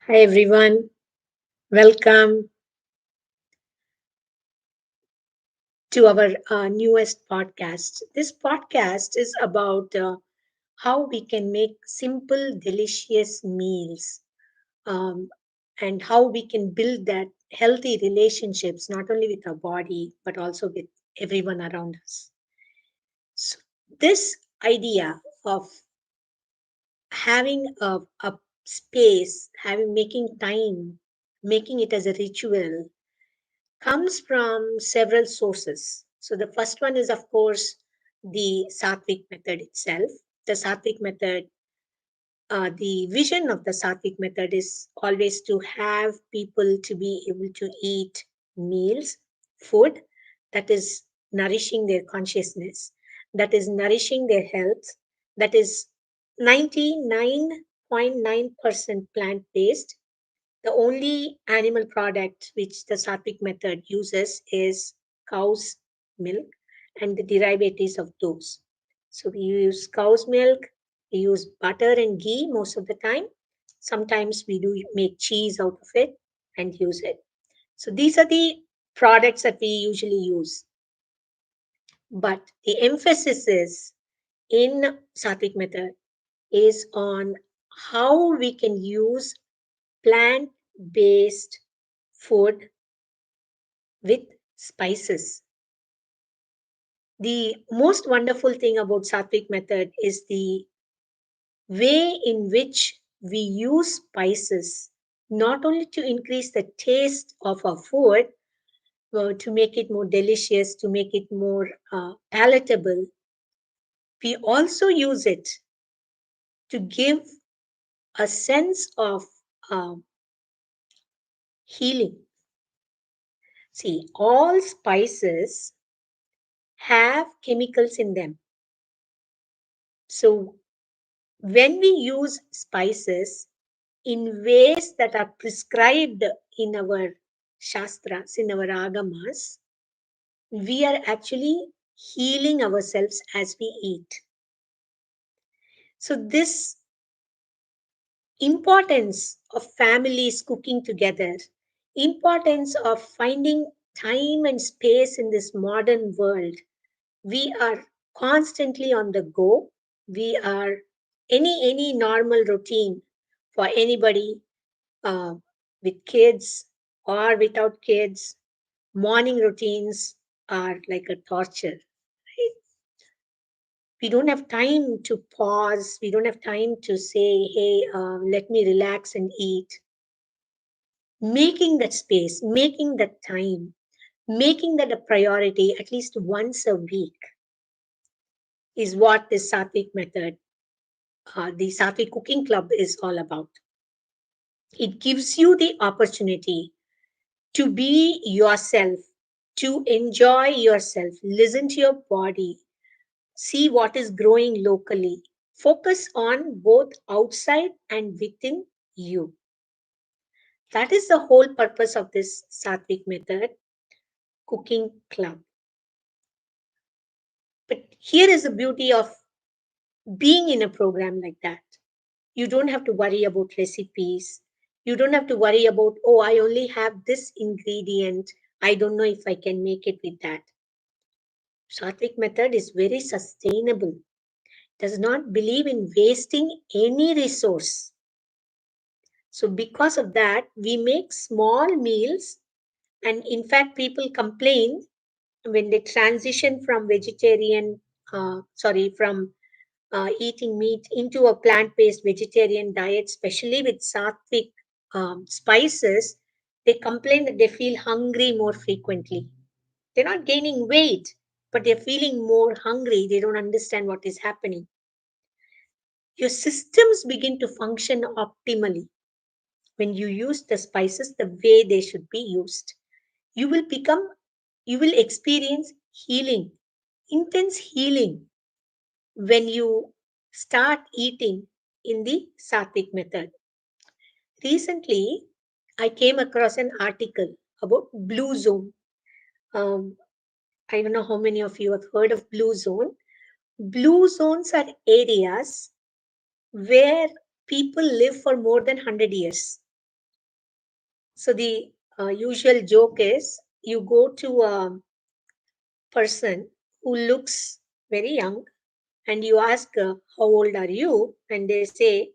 Hi everyone, welcome to our newest podcast. This podcast is about how we can make simple, delicious meals um, and how we can build that healthy relationships not only with our body but also with everyone around us. So, this idea of having a space, having making time, making it as a ritual comes from several sources. So the first one is, of course, the Sattvic method itself. The Sattvic method, the vision of the Sattvic method is always to have people to be able to eat meals, food that is nourishing their consciousness, that is nourishing their health, that is 99.9% plant based. The only animal product which the Sattvic method uses is cow's milk and the derivatives of those. So we use cow's milk, we use butter and ghee most of the time. Sometimes we do make cheese out of it and use it. So these are the products that we usually use. But the emphasis is in Sattvic method is on how we can use plant based food with spices. The most wonderful thing about Sattvic method is the way in which we use spices not only to increase the taste of our food, to make it more delicious, to make it more palatable, we also use it to give a sense of um, healing. See, all spices have chemicals in them. So when we use spices in ways that are prescribed in our shastras, in our agamas, we are actually healing ourselves as we eat. So, this importance of families cooking together, importance of finding time and space in this modern world, we are constantly on the go. We are any normal routine for anybody uh, with kids or without kids, morning routines are like a torture. Right? We don't have time to pause. We don't have time to say, hey, let me relax and eat. Making that space, making that time, making that a priority at least once a week is what this Sattvic method, the Sattvic Cooking Club is all about. It gives you the opportunity to be yourself, to enjoy yourself, listen to your body, see what is growing locally, focus on both outside and within you. That is the whole purpose of this Sattvic method cooking club. But here is the beauty of being in a program like that. You don't have to worry about recipes. You don't have to worry about, oh, I only have this ingredient. I don't know if I can make it with that. Sattvic method is very sustainable, does not believe in wasting any resource. So, because of that, we make small meals, and in fact, people complain when they transition from from eating meat into a plant based vegetarian diet, especially with Sattvic spices, they complain that they feel hungry more frequently. They're not gaining weight, but they're feeling more hungry. They don't understand what is happening. Your systems begin to function optimally when you use the spices the way they should be used. You will become, you will experience healing, intense healing when you start eating in the Sattvic method. Recently, I came across an article about blue zone. Um, I don't know how many of you have heard of blue zone. Blue zones are areas where people live for more than 100 years. So the usual joke is you go to a person who looks very young and you ask, how old are you? And they say,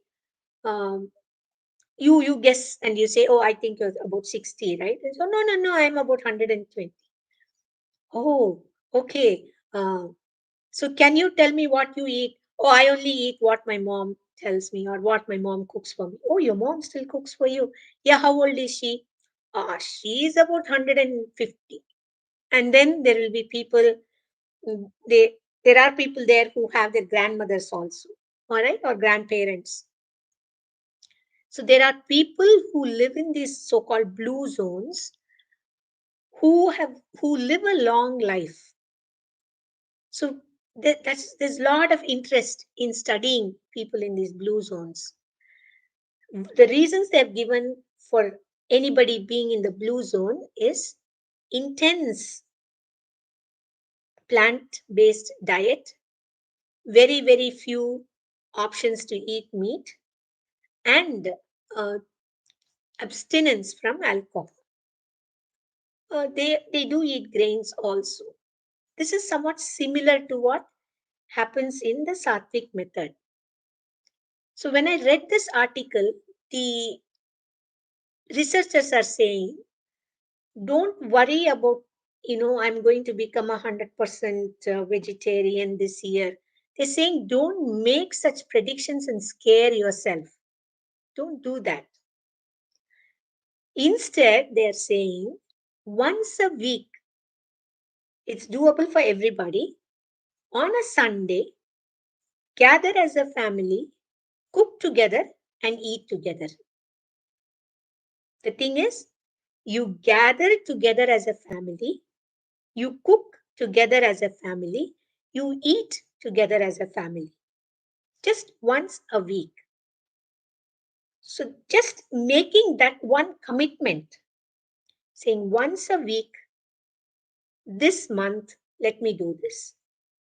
um, you guess and you say, oh, I think you're about 60, right? And so, no, no, no, I'm about 120. Oh, okay. So can you tell me what you eat? Oh, I only eat what my mom tells me or what my mom cooks for me. Oh, your mom still cooks for you? Yeah, how old is she? She's about 150. And then there will be people, there are people there who have their grandmothers also, all right, or grandparents. So there are people who live in these so-called blue zones who live a long life. So there's a lot of interest in studying people in these blue zones. The reasons they've given for anybody being in the blue zone is intense plant-based diet, very, very few options to eat meat, and uh, abstinence from alcohol. They do eat grains also. This is somewhat similar to what happens in the Sattvic method. So when I read this article, the researchers are saying, don't worry about, I'm going to become 100% vegetarian this year. They're saying, don't make such predictions and scare yourself. Don't do that. Instead, they're saying, once a week, it's doable for everybody. On a Sunday, gather as a family, cook together, and eat together. The thing is, you gather together as a family, you cook together as a family, you eat together as a family, just once a week. So, just making that one commitment, saying once a week, this month, let me do this.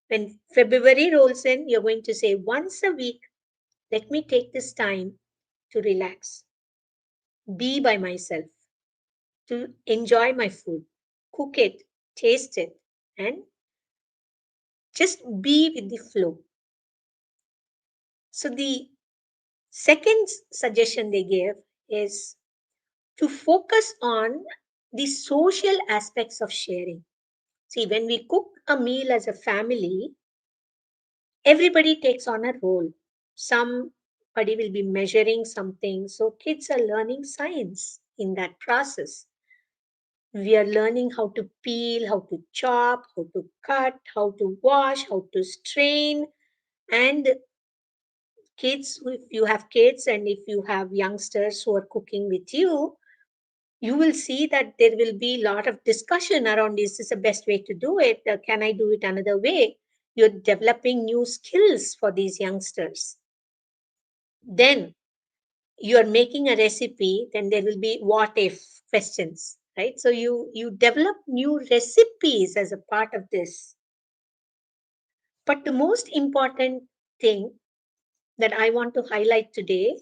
When February rolls in, you're going to say, once a week, let me take this time to relax, be by myself, to enjoy my food, cook it, taste it, and just be with the flow. So, the second suggestion they give is to focus on the social aspects of sharing. See, when we cook a meal as a family, everybody takes on a role. Somebody will be measuring something. So, kids are learning science in that process. We are learning how to peel, how to chop, how to cut, how to wash, how to strain. And kids, if you have kids and if you have youngsters who are cooking with you will see that there will be a lot of discussion around, is this the best way to do it? Can I do it another way? You're developing new skills for these youngsters. Then you're making a recipe, then there will be what if questions, right? So you develop new recipes as a part of this. But the most important thing that I want to highlight today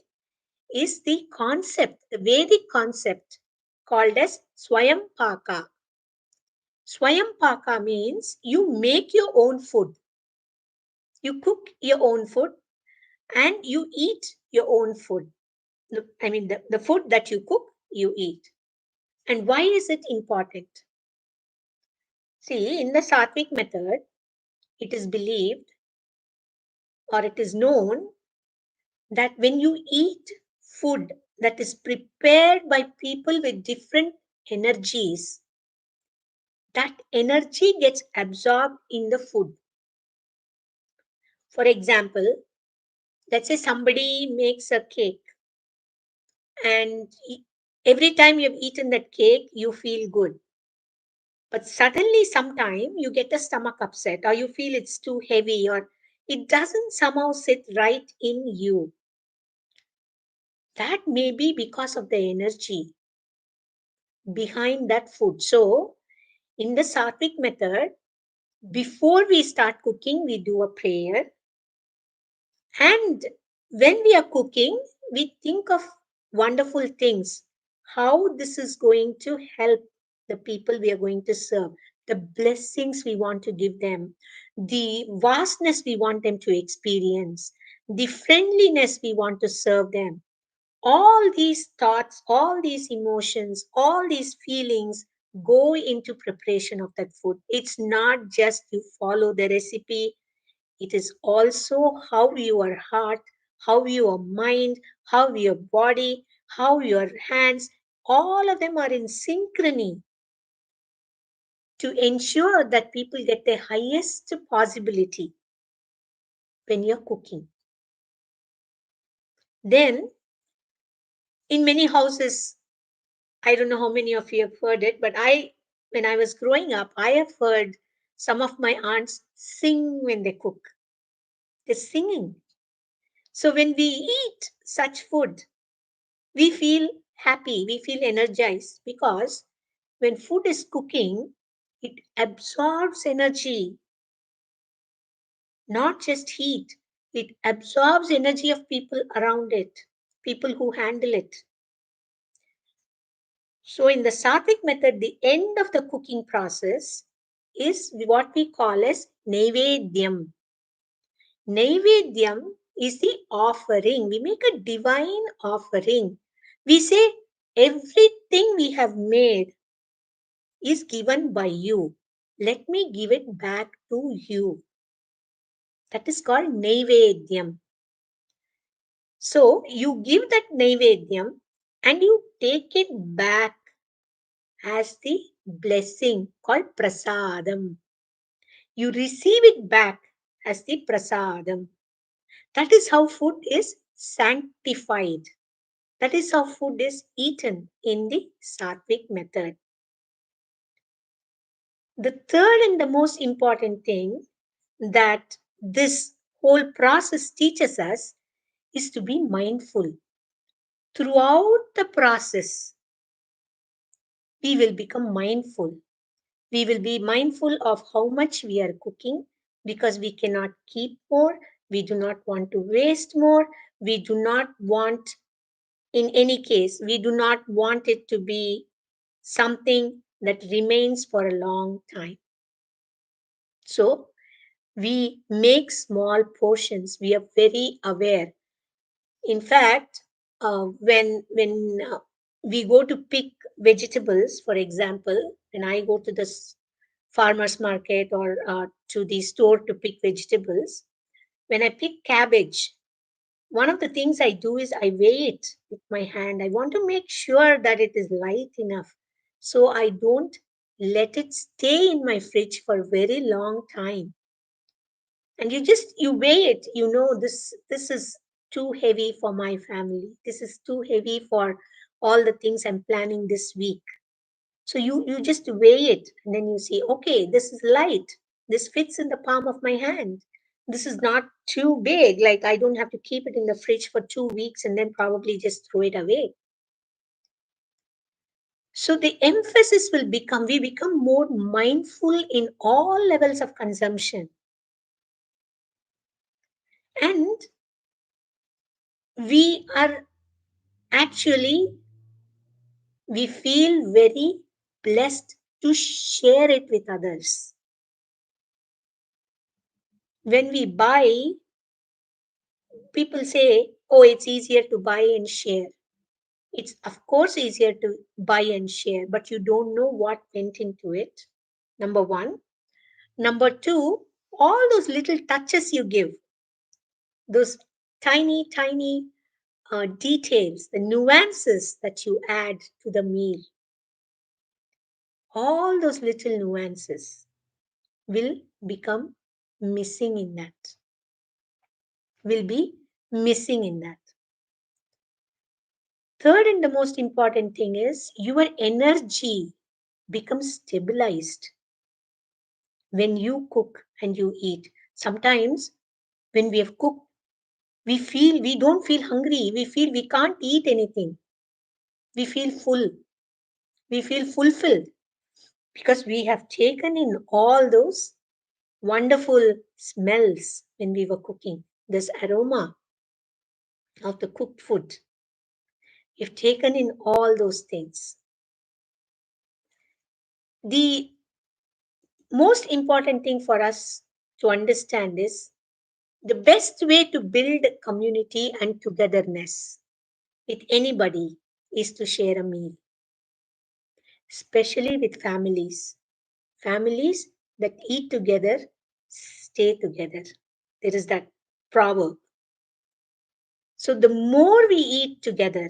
is the concept, the Vedic concept called as Swam Paka. Swam Paka means you make your own food. You cook your own food and you eat your own food. I mean, the food that you cook, you eat. And why is it important? See, in the Sattvic method, it is believed or it is known that when you eat food that is prepared by people with different energies, that energy gets absorbed in the food. For example, let's say somebody makes a cake and every time you've eaten that cake, you feel good. But suddenly, sometime you get a stomach upset or you feel it's too heavy or it doesn't somehow sit right in you. That may be because of the energy behind that food. So, in the Sattvic method, before we start cooking, we do a prayer. And when we are cooking, we think of wonderful things. how this is going to help the people we are going to serve, the blessings we want to give them, the vastness we want them to experience, the friendliness we want to serve them. All these thoughts, all these emotions, all these feelings go into preparation of that food. It's not just you follow the recipe, it is also how your heart, how your mind, how your body, how your hands, all of them are in synchrony to ensure that people get the highest possibility when you're cooking. Then, in many houses, I don't know how many of you have heard it, but when I was growing up, I have heard some of my aunts sing when they cook. They're singing. So when we eat such food, we feel happy, we feel energized because when food is cooking, it absorbs energy, not just heat. It absorbs energy of people around it, people who handle it. So in the Sattvic method, the end of the cooking process is what we call as Naivedyam. Naivedyam is the offering. We make a divine offering. We say everything we have made is given by you. Let me give it back to you. That is called Naivedyam. So you give that Naivedyam and you take it back as the blessing called Prasadam. You receive it back as the Prasadam. That is how food is sanctified. That is how food is eaten in the Sattvic method. The third and the most important thing that this whole process teaches us is to be mindful. Throughout the process, we will become mindful. We will be mindful of how much we are cooking because we cannot keep more. We do not want to waste more. We do not want, in any case, we do not want it to be something that remains for a long time. So we make small portions. We are very aware. In fact, when we go to pick vegetables, for example, when I go to the farmers market or to the store to pick vegetables, when I pick cabbage, one of the things I do is I weigh it with my hand. I want to make sure that it is light enough so I don't let it stay in my fridge for a very long time. And you weigh it, you know, this is too heavy for my family. This is too heavy for all the things I'm planning this week. So you just weigh it and then you see, okay, this is light. This fits in the palm of my hand. This is not too big. Like I don't have to keep it in the fridge for 2 weeks and then probably just throw it away. So the emphasis will become, we become more mindful in all levels of consumption. And we are actually, we feel very blessed to share it with others. When we buy, people say, oh, it's easier to buy and share. It's, of course, easier to buy and share, but you don't know what went into it. Number one. Number two, all those little touches you give, those tiny, tiny details, the nuances that you add to the meal, all those little nuances will become missing in that, will be missing in that. Third and the most important thing is your energy becomes stabilized when you cook and you eat. Sometimes when we have cooked, we don't feel hungry. We feel we can't eat anything. We feel full. We feel fulfilled because we have taken in all those wonderful smells when we were cooking, this aroma of the cooked food. We've taken in all those things. The most important thing for us to understand is the best way to build community and togetherness with anybody is to share a meal, especially with families. Families that eat together stay together. There is that proverb. So, the more we eat together,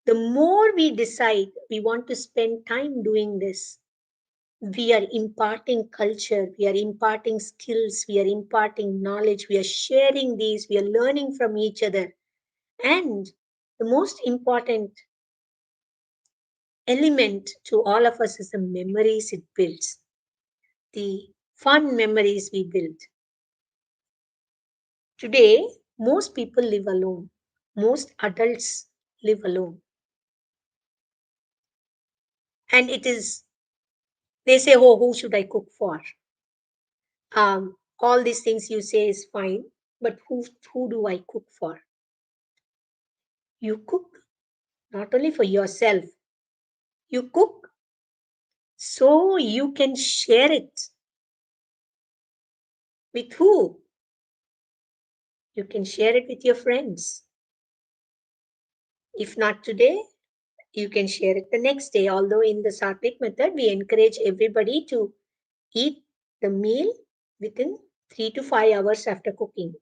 the more we decide we want to spend time doing this, we are imparting culture, we are imparting skills, we are imparting knowledge, we are sharing these, we are learning from each other. And the most important element to all of us is the memories it builds, the fun memories we build. Today, most people live alone. Most adults live alone. And it is, they say, oh, who should I cook for? All these things you say is fine, but who do I cook for? You cook not only for yourself, you cook so you can share it with who? You can share it with your friends. If not today, you can share it the next day. Although in the Sattvic method, we encourage everybody to eat the meal within 3 to 5 hours after cooking.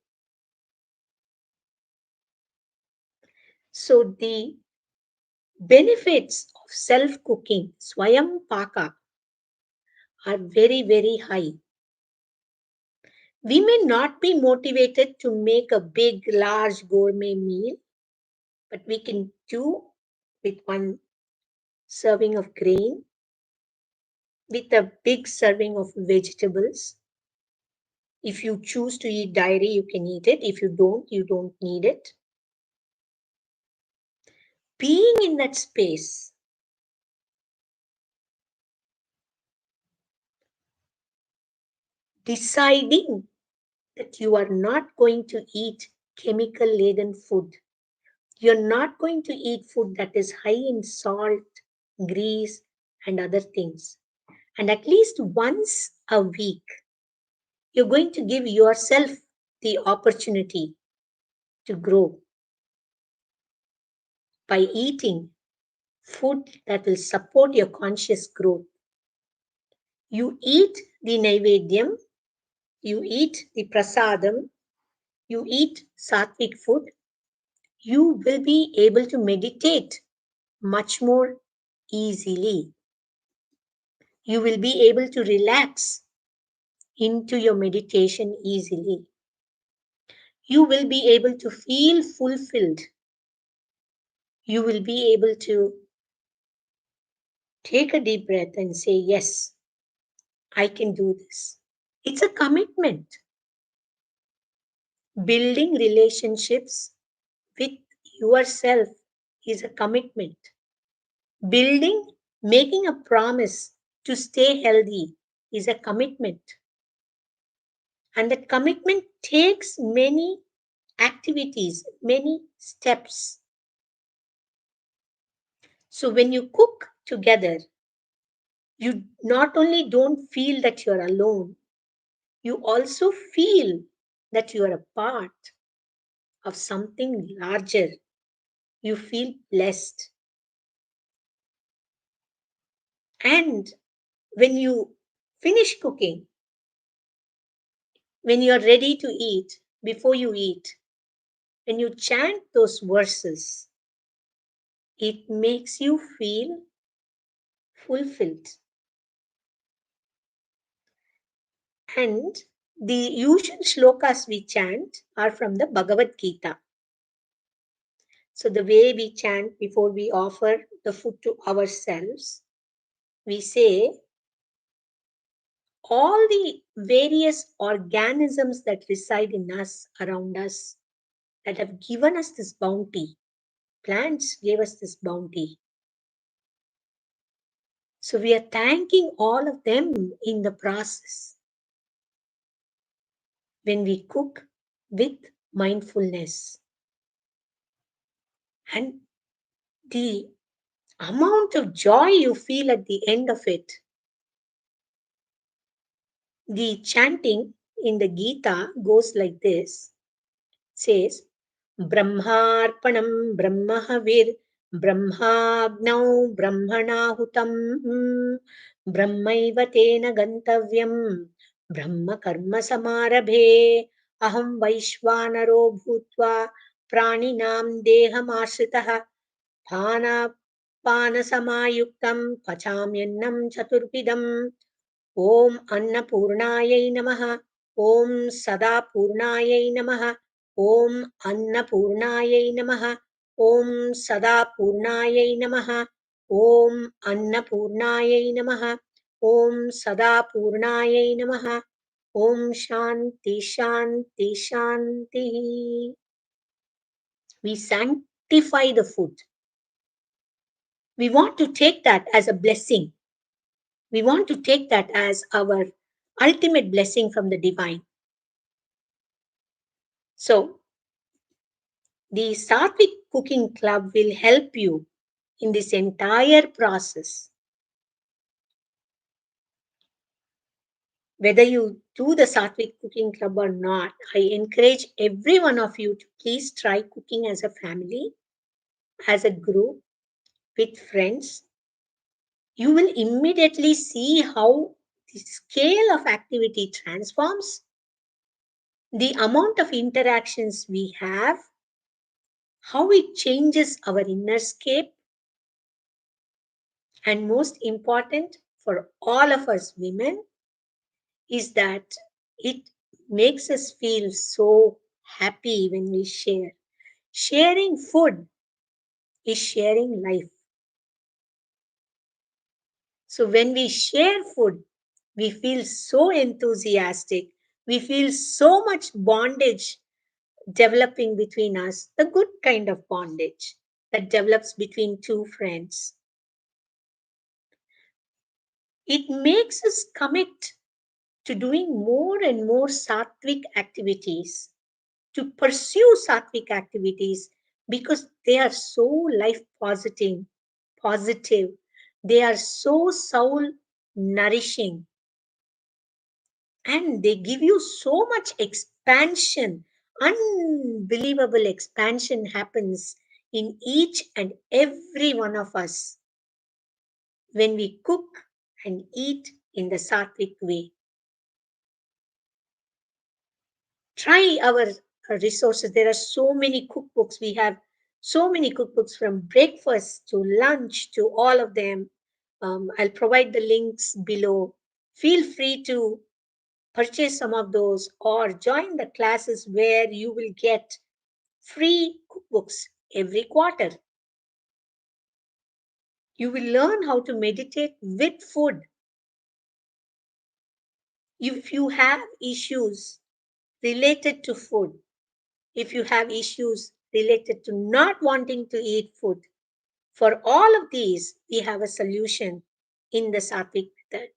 So the benefits of self-cooking, Swam Paka, are very, very high. We may not be motivated to make a big, large gourmet meal, but we can do with one serving of grain, with a big serving of vegetables. If you choose to eat dairy, you can eat it. If you don't need it. Being in that space, deciding that you are not going to eat chemical laden food. You're not going to eat food that is high in salt, grease, and other things. And at least once a week, you're going to give yourself the opportunity to grow by eating food that will support your conscious growth. You eat the Naivedyam, you eat the Prasadam, you eat Sattvic food, you will be able to meditate much more easily. You will be able to relax into your meditation easily. You will be able to feel fulfilled. You will be able to take a deep breath and say, yes, I can do this. It's a commitment. Building relationships with yourself is a commitment. Making a promise to stay healthy is a commitment. And that commitment takes many activities, many steps. So when you cook together, you not only don't feel that you're alone, you also feel that you are a part of something larger. You feel blessed. And when you finish cooking, when you're ready to eat, before you eat, when you chant those verses, it makes you feel fulfilled. And the usual shlokas we chant are from the Bhagavad Gita. So the way we chant before we offer the food to ourselves, we say, all the various organisms that reside in us, around us, that have given us this bounty. Plants gave us this bounty. So we are thanking all of them in the process when we cook with mindfulness. And The amount of joy you feel at the end of it. The chanting in the Gita goes like this, says, Brahmarpanam Brahmahavir Brahmagnau Brahmanahutam Brahmaiva tena gantavyam Brahma karma samarabhe Aham Vaishvanaro bhutva Praninam dehamasritah Panasamayuktam Pachamyannam Chaturpidam Om Annapurnayai Namaha Om Sadapurnayai Namaha Om Annapurnayai Namaha Om Sadapurnayai Namaha Om Annapurnayai Namaha Om Sadapurnayai Namaha Om Shanti Shanti Shanti. We sanctify the food. We want to take that as a blessing. We want to take that as our ultimate blessing from the divine. So, the Sattvic Cooking Club will help you in this entire process. Whether you do the Sattvic Cooking Club or not, I encourage every one of you to please try cooking as a family, as a group, with friends. You will immediately see how the scale of activity transforms, the amount of interactions we have, how it changes our inner scape, and most important for all of us women is that it makes us feel so happy when we share. Sharing food is sharing life. So when we share food, we feel so enthusiastic. We feel so much bondage developing between us, the good kind of bondage that develops between two friends. It makes us commit to doing more and more sattvic activities, to pursue sattvic activities because they are so life positive. They are so soul nourishing, and they give you so much expansion. Unbelievable expansion happens in each and every one of us when we cook and eat in the sattvic way. Try our resources. There are so many cookbooks. We have so many cookbooks from breakfast to lunch to all of them. I'll provide the links below. Feel free to purchase some of those or join the classes where you will get free cookbooks every quarter. You will learn how to meditate with food. If you have issues related to food, if you have issues related to not wanting to eat food, for all of these, we have a solution in the Sattvic method.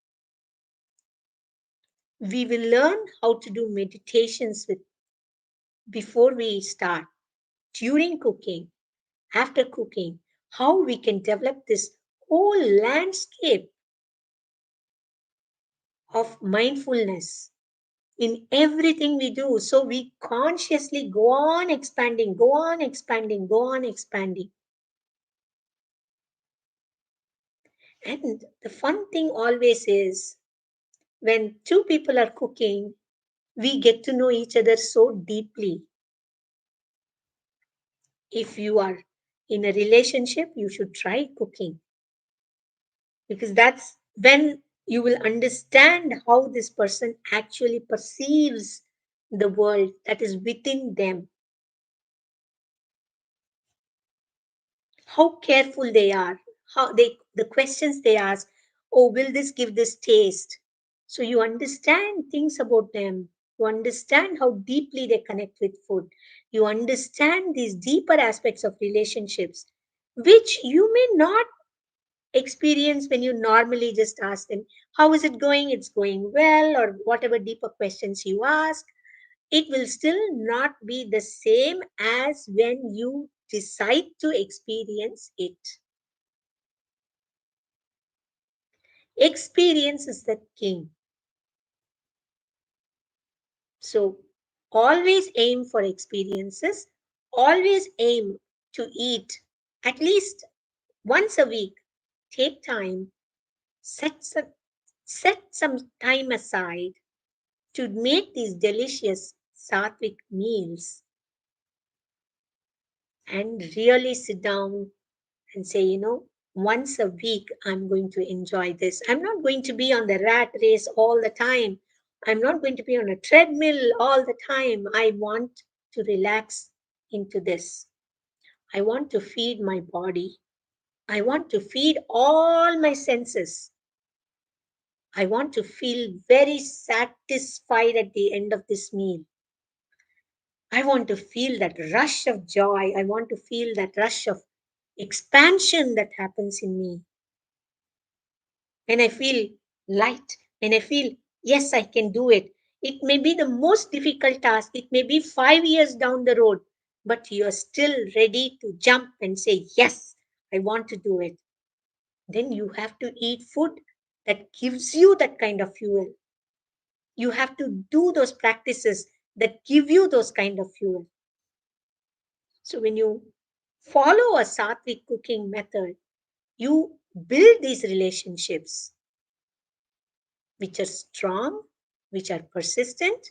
We will learn how to do meditations before we start, during cooking, after cooking, how we can develop this whole landscape of mindfulness in everything we do. So we consciously go on expanding, go on expanding, go on expanding. And the fun thing always is when two people are cooking, we get to know each other so deeply. If you are in a relationship, you should try cooking because that's when you will understand how this person actually perceives the world that is within them, how careful they are, the questions they ask. Oh, will this give this taste? So you understand things about them. You understand how deeply they connect with food. You understand these deeper aspects of relationships, which you may not experience when you normally just ask them, how is it going? It's going well, or whatever deeper questions you ask. It will still not be the same as when you decide to experience it. Experience is the king. So always aim for experiences, always aim to eat at least once a week. Take time, set some time aside to make these delicious Sattvic meals and really sit down and say, once a week, I'm going to enjoy this. I'm not going to be on the rat race all the time. I'm not going to be on a treadmill all the time. I want to relax into this. I want to feed my body. I want to feed all my senses. I want to feel very satisfied at the end of this meal. I want to feel that rush of joy. I want to feel that rush of expansion that happens in me. When I feel light, when I feel, yes, I can do it. It may be the most difficult task. It may be 5 years down the road, but you're still ready to jump and say, yes, I want to do it. Then you have to eat food that gives you that kind of fuel. You have to do those practices that give you those kind of fuel. So when you follow a Sattvic cooking method, you build these relationships which are strong, which are persistent,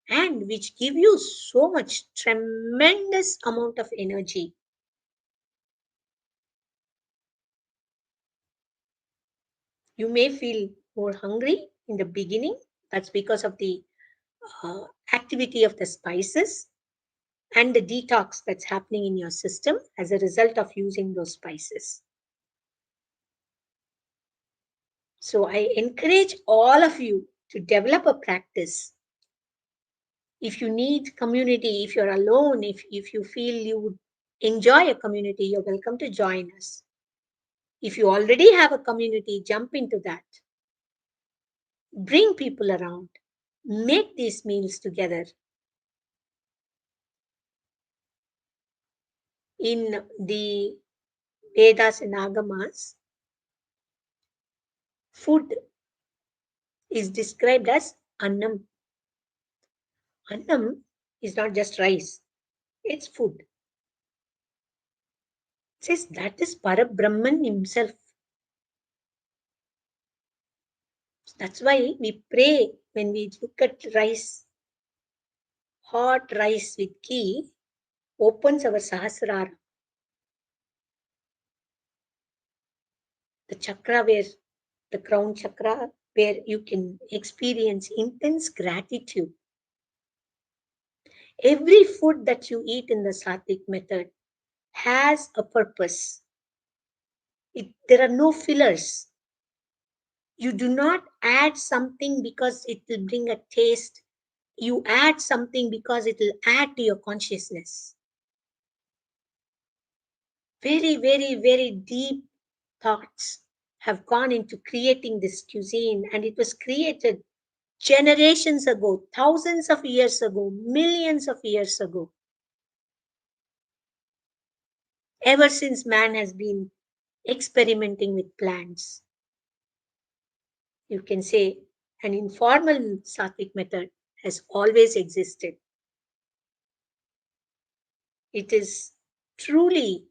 and which give you so much tremendous amount of energy. You may feel more hungry in the beginning. That's because of the activity of the spices and the detox that's happening in your system as a result of using those spices. So I encourage all of you to develop a practice. If you need community, if you're alone, if you feel you would enjoy a community, you're welcome to join us. If you already have a community, jump into that. Bring people around. Make these meals together. In the Vedas and Agamas, food is described as annam. Annam is not just rice, it's food. It says that is Parabrahman himself. That's why we pray when we look at rice. Hot rice with ghee opens our Sahasrara. The chakra where, the crown chakra, where you can experience intense gratitude. Every food that you eat in the Sattvic method has a purpose. There are no fillers. You do not add something because it will bring a taste. You add something because it will add to your consciousness. Very, very, very deep thoughts have gone into creating this cuisine, and it was created generations ago, thousands of years ago, millions of years ago. Ever since man has been experimenting with plants, you can say an informal Sattvic method has always existed. It is truly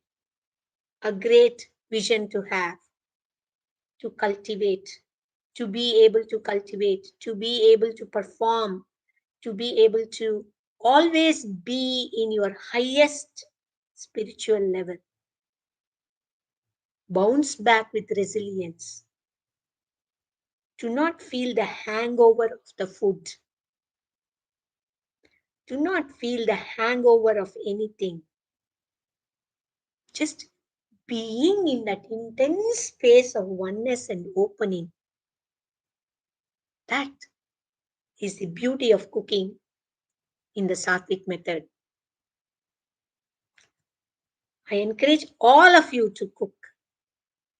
a great vision to have, to cultivate, to be able to cultivate, to be able to perform, to be able to always be in your highest spiritual level. Bounce back with resilience. Do not feel the hangover of the food. Do not feel the hangover of anything. Just being in that intense space of oneness and opening. That is the beauty of cooking in the Sattvic method. I encourage all of you to cook.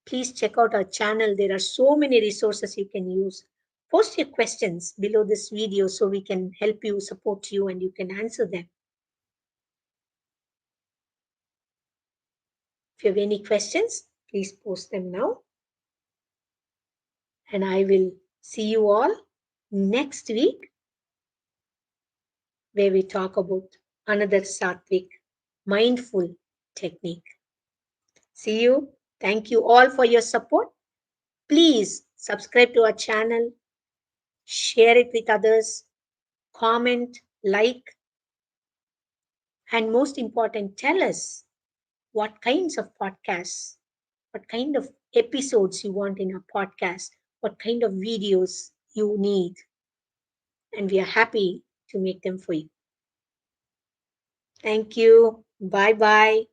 Please check out our channel. There are so many resources you can use. Post your questions below this video so we can help you, support you, and you can answer them. If you have any questions, please post them now. And I will see you all next week where we talk about another Sattvic mindful technique. See you. Thank you all for your support. Please subscribe to our channel, share it with others, comment, like, and most important, tell us what kinds of podcasts, what kind of episodes you want in a podcast, what kind of videos you need, and we are happy to make them for you. Thank you. Bye bye.